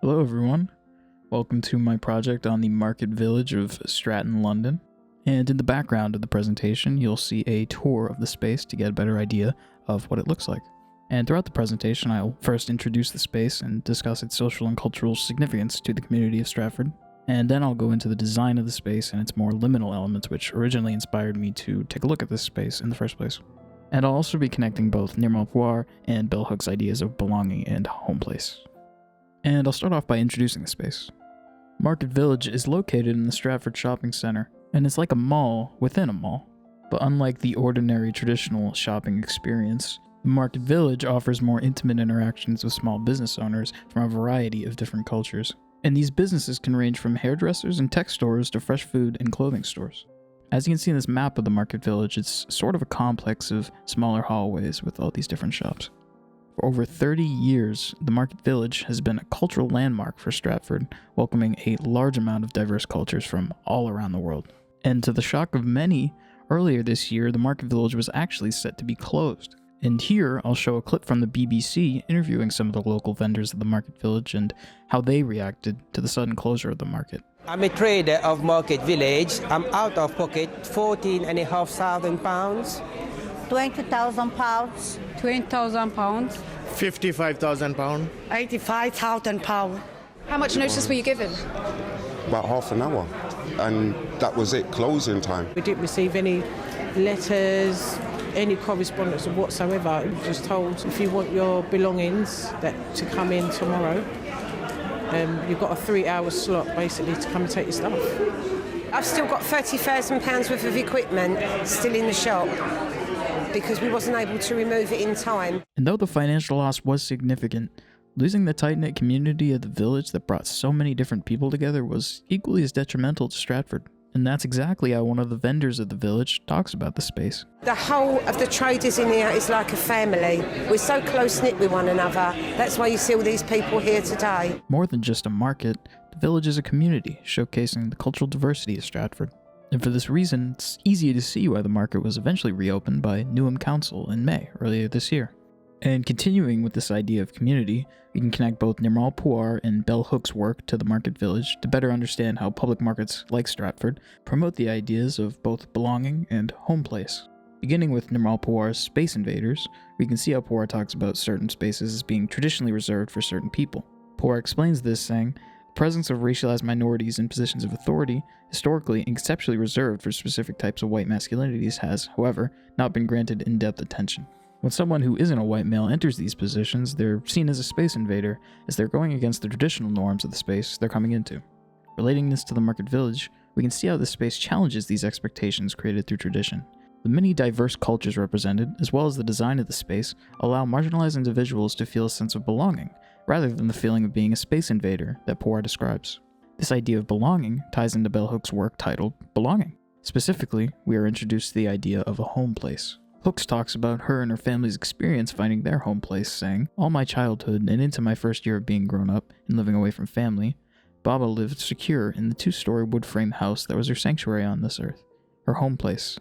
Hello everyone, welcome to my project on the market village of Stratford, London. And in the background of the presentation, you'll see a tour of the space to get a better idea of what it looks like. And throughout the presentation, I'll first introduce the space and discuss its social and cultural significance to the community of Stratford. And then I'll go into the design of the space and its more liminal elements, which originally inspired me to take a look at this space in the first place. And I'll also be connecting both Nirmal and Bell Hook's ideas of belonging and home place. And I'll start off by introducing the space. Market Village is located in the Stratford shopping center, and it's like a mall within a mall. But unlike the ordinary traditional shopping experience, the Market Village offers more intimate interactions with small business owners from a variety of different cultures. And these businesses can range from hairdressers and tech stores to fresh food and clothing stores. As you can see in this map of the Market Village, it's sort of a complex of smaller hallways with all these different shops. For over 30 years, the Market Village has been a cultural landmark for Stratford, welcoming a large amount of diverse cultures from all around the world. And to the shock of many, earlier this year, the Market Village was actually set to be closed. And here, I'll show a clip from the BBC interviewing some of the local vendors of the Market Village and how they reacted to the sudden closure of the market. I'm a trader of Market Village. I'm out of pocket £14,500. £20,000. £20,000. £55,000. £85,000. How much notice were you given? About half an hour, and that was it, closing time. We didn't receive any letters, any correspondence whatsoever. We were just told if you want your belongings to come in tomorrow, you've got a 3-hour slot basically to come and take your stuff. I've still got £30,000 worth of equipment still in the shop because we wasn't able to remove it in time. And though the financial loss was significant, losing the tight-knit community of the village that brought so many different people together was equally as detrimental to Stratford. And that's exactly how one of the vendors of the village talks about the space. The whole of the traders in here is like a family. We're so close-knit with one another. That's why you see all these people here today. More than just a market, the village is a community, showcasing the cultural diversity of Stratford. And for this reason, it's easy to see why the market was eventually reopened by Newham Council in May earlier this year. And continuing with this idea of community, we can connect both Nirmal and Bell Hook's work to the Market Village to better understand how public markets like Stratford promote the ideas of both belonging and home place. Beginning with Nirmal's Space Invaders, we can see how Pawar talks about certain spaces as being traditionally reserved for certain people. Pawar explains this saying, the presence of racialized minorities in positions of authority, historically and conceptually reserved for specific types of white masculinities, has, however, not been granted in-depth attention. When someone who isn't a white male enters these positions, they're seen as a space invader, as they're going against the traditional norms of the space they're coming into. Relating this to the Market Village, we can see how this space challenges these expectations created through tradition. The many diverse cultures represented, as well as the design of the space, allow marginalized individuals to feel a sense of belonging, rather than the feeling of being a space invader that Pawar describes. This idea of belonging ties into Bell Hook's work titled Belonging. Specifically, we are introduced to the idea of a home place. Hooks talks about her and her family's experience finding their home place, saying, all my childhood and into my first year of being grown up and living away from family, Baba lived secure in the 2-story wood frame house that was her sanctuary on this earth, her home place.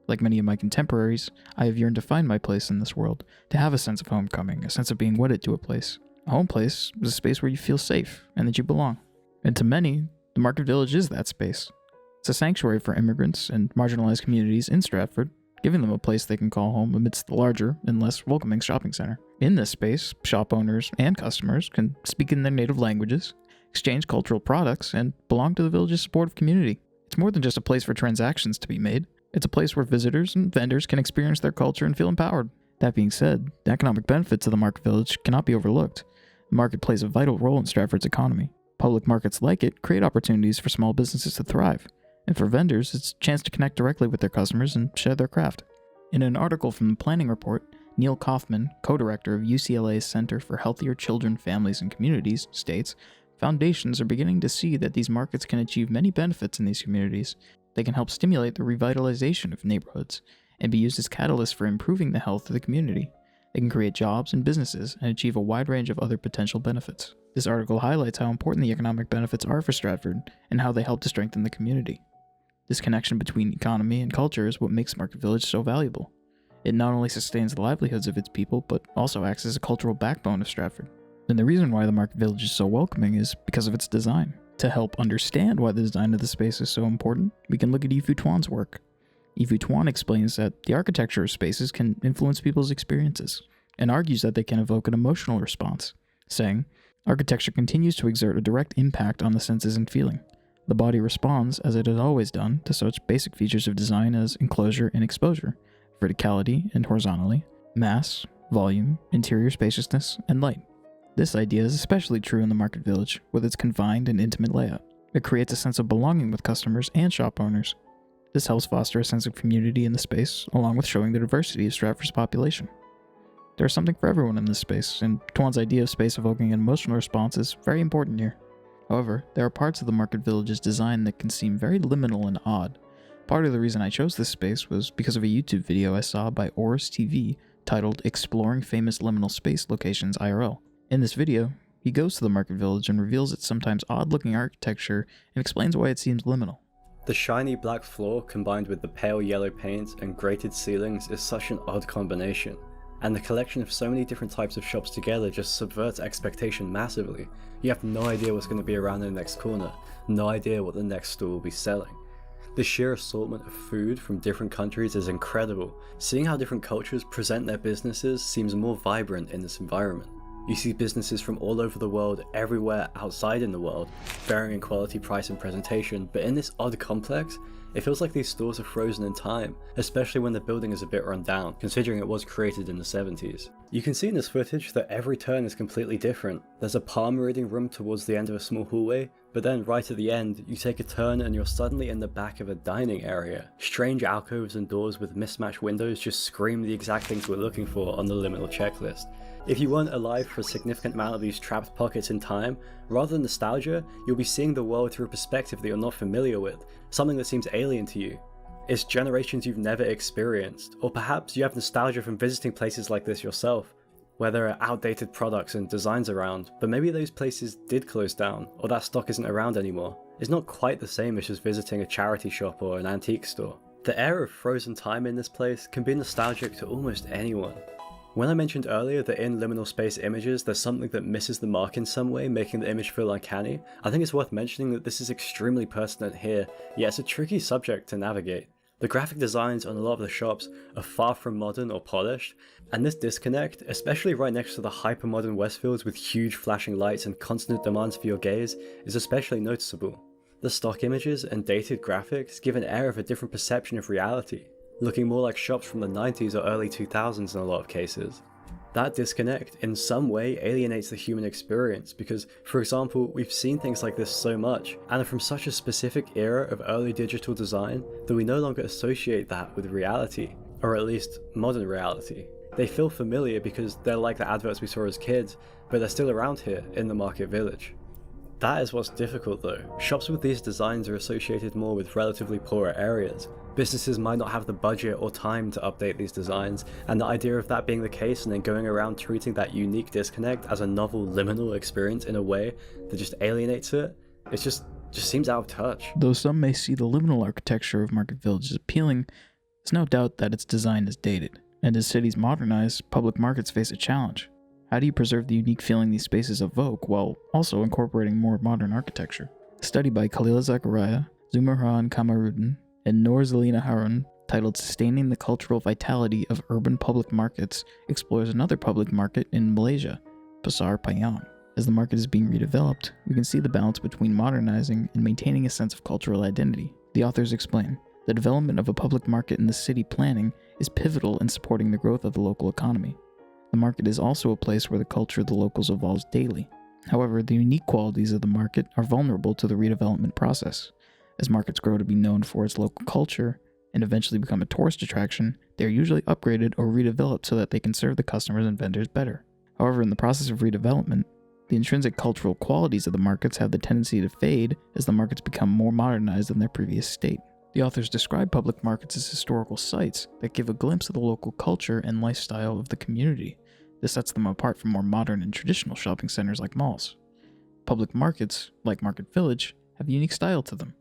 Like many of my contemporaries, I have yearned to find my place in this world, to have a sense of homecoming, a sense of being wedded to a place. A home place is a space where you feel safe and that you belong. And to many, the Market Village is that space. It's a sanctuary for immigrants and marginalized communities in Stratford, giving them a place they can call home amidst the larger and less welcoming shopping center. In this space, shop owners and customers can speak in their native languages, exchange cultural products, and belong to the village's supportive community. It's more than just a place for transactions to be made. It's a place where visitors and vendors can experience their culture and feel empowered. That being said, the economic benefits of the Market Village cannot be overlooked. The market plays a vital role in Stratford's economy. Public markets like it create opportunities for small businesses to thrive. And for vendors, it's a chance to connect directly with their customers and share their craft. In an article from the Planning Report, Neil Kaufman, co-director of UCLA's Center for Healthier Children, Families, and Communities, states, foundations are beginning to see that these markets can achieve many benefits in these communities. They can help stimulate the revitalization of neighborhoods and be used as catalysts for improving the health of the community. They can create jobs and businesses and achieve a wide range of other potential benefits. This article highlights how important the economic benefits are for Stratford and how they help to strengthen the community. This connection between economy and culture is what makes Market Village so valuable. It not only sustains the livelihoods of its people, but also acts as a cultural backbone of Stratford. And the reason why the Market Village is so welcoming is because of its design. To help understand why the design of the space is so important, we can look at Yves Tuan's work. Yves Tuan explains that the architecture of spaces can influence people's experiences, and argues that they can evoke an emotional response, saying, "Architecture continues to exert a direct impact on the senses and feeling. The body responds, as it has always done, to such basic features of design as enclosure and exposure, verticality and horizontally, mass, volume, interior spaciousness, and light." This idea is especially true in the Market Village, with its confined and intimate layout. It creates a sense of belonging with customers and shop owners. This helps foster a sense of community in the space, along with showing the diversity of Stratford's population. There is something for everyone in this space, and Tuan's idea of space evoking an emotional response is very important here. However, there are parts of the Market Village's design that can seem very liminal and odd. Part of the reason I chose this space was because of a YouTube video I saw by Oris TV titled "Exploring Famous Liminal Space Locations IRL." In this video, he goes to the Market Village and reveals its sometimes odd-looking architecture and explains why it seems liminal. The shiny black floor combined with the pale yellow paint and grated ceilings is such an odd combination, and the collection of so many different types of shops together just subverts expectation massively. You have no idea what's going to be around in the next corner, no idea what the next store will be selling. The sheer assortment of food from different countries is incredible. Seeing how different cultures present their businesses seems more vibrant in this environment. You see businesses from all over the world, everywhere outside in the world, varying in quality, price and presentation, but in this odd complex, it feels like these stores are frozen in time, especially when the building is a bit run down, considering it was created in the 70s. You can see in this footage that every turn is completely different. There's a palm reading room towards the end of a small hallway, but then right at the end, you take a turn and you're suddenly in the back of a dining area. Strange alcoves and doors with mismatched windows just scream the exact things we're looking for on the liminal checklist. If you weren't alive for a significant amount of these trapped pockets in time, rather than nostalgia, you'll be seeing the world through a perspective that you're not familiar with, something that seems alien to you. It's generations you've never experienced, or perhaps you have nostalgia from visiting places like this yourself, where there are outdated products and designs around, but maybe those places did close down, or that stock isn't around anymore. It's not quite the same as just visiting a charity shop or an antique store. The air of frozen time in this place can be nostalgic to almost anyone. When I mentioned earlier that in liminal space images there's something that misses the mark in some way, making the image feel uncanny, I think it's worth mentioning that this is extremely pertinent here, yet it's a tricky subject to navigate. The graphic designs on a lot of the shops are far from modern or polished, and this disconnect, especially right next to the hyper-modern Westfields with huge flashing lights and constant demands for your gaze, is especially noticeable. The stock images and dated graphics give an air of a different perception of reality, looking more like shops from the 90s or early 2000s in a lot of cases. That disconnect in some way alienates the human experience because, for example, we've seen things like this so much and are from such a specific era of early digital design that we no longer associate that with reality, or at least modern reality. They feel familiar because they're like the adverts we saw as kids, but they're still around here in the Market Village. That is what's difficult though. Shops with these designs are associated more with relatively poorer areas. Businesses might not have the budget or time to update these designs, and the idea of that being the case and then going around treating that unique disconnect as a novel liminal experience in a way that just alienates it, it just seems out of touch. Though some may see the liminal architecture of Market Village as appealing, there's no doubt that its design is dated, and as cities modernize, public markets face a challenge. How do you preserve the unique feeling these spaces evoke while also incorporating more modern architecture? A study by Khalila Zakaria, Zumurhan Kamarudin, and Noor Zelina Harun, titled "Sustaining the Cultural Vitality of Urban Public Markets," explores another public market in Malaysia, Pasar Payam. As the market is being redeveloped, we can see the balance between modernizing and maintaining a sense of cultural identity. The authors explain, the development of a public market in the city planning is pivotal in supporting the growth of the local economy. The market is also a place where the culture of the locals evolves daily. However, the unique qualities of the market are vulnerable to the redevelopment process. As markets grow to be known for its local culture, and eventually become a tourist attraction, they are usually upgraded or redeveloped so that they can serve the customers and vendors better. However, in the process of redevelopment, the intrinsic cultural qualities of the markets have the tendency to fade as the markets become more modernized than their previous state. The authors describe public markets as historical sites that give a glimpse of the local culture and lifestyle of the community. This sets them apart from more modern and traditional shopping centers like malls. Public markets, like Market Village, have a unique style to them,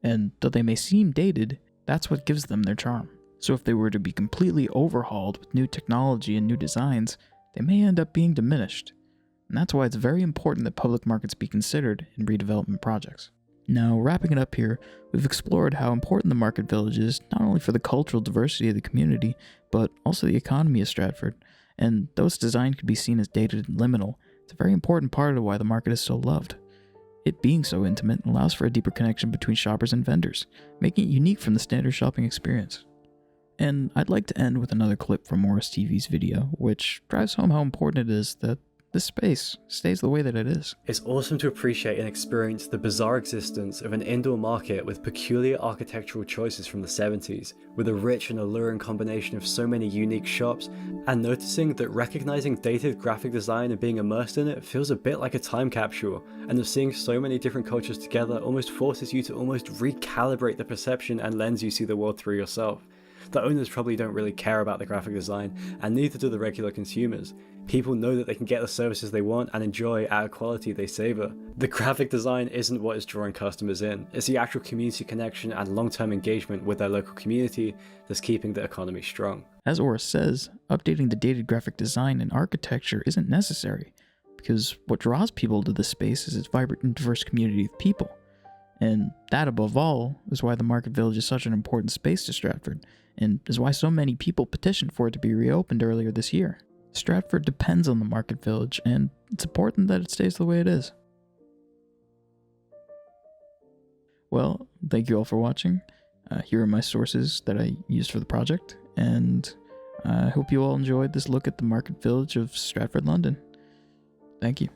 and though they may seem dated, that's what gives them their charm. So if they were to be completely overhauled with new technology and new designs, they may end up being diminished. and that's why it's very important that public markets be considered in redevelopment projects. Now, wrapping it up here, we've explored how important the market village is not only for the cultural diversity of the community, but also the economy of Stratford. And though its design could be seen as dated and liminal, it's a very important part of why the market is so loved. It being so intimate allows for a deeper connection between shoppers and vendors, making it unique from the standard shopping experience. And I'd like to end with another clip from Morris TV's video, which drives home how important it is that this space stays the way that it is. It's awesome to appreciate and experience the bizarre existence of an indoor market with peculiar architectural choices from the 70s, with a rich and alluring combination of so many unique shops, and noticing that recognizing dated graphic design and being immersed in it feels a bit like a time capsule, and of seeing so many different cultures together almost forces you to almost recalibrate the perception and lens you see the world through yourself. The owners probably don't really care about the graphic design, and neither do the regular consumers. People know that they can get the services they want and enjoy at a quality they savor. The graphic design isn't what is drawing customers in, it's the actual community connection and long-term engagement with their local community that's keeping the economy strong. As Oris says, updating the dated graphic design and architecture isn't necessary, because what draws people to this space is its vibrant and diverse community of people. And that, above all, is why the Market Village is such an important space to Stratford, and is why so many people petitioned for it to be reopened earlier this year. Stratford depends on the Market Village, and it's important that it stays the way it is. Well, thank you all for watching. Here are my sources that I used for the project, and I hope you all enjoyed this look at the Market Village of Stratford, London. Thank you.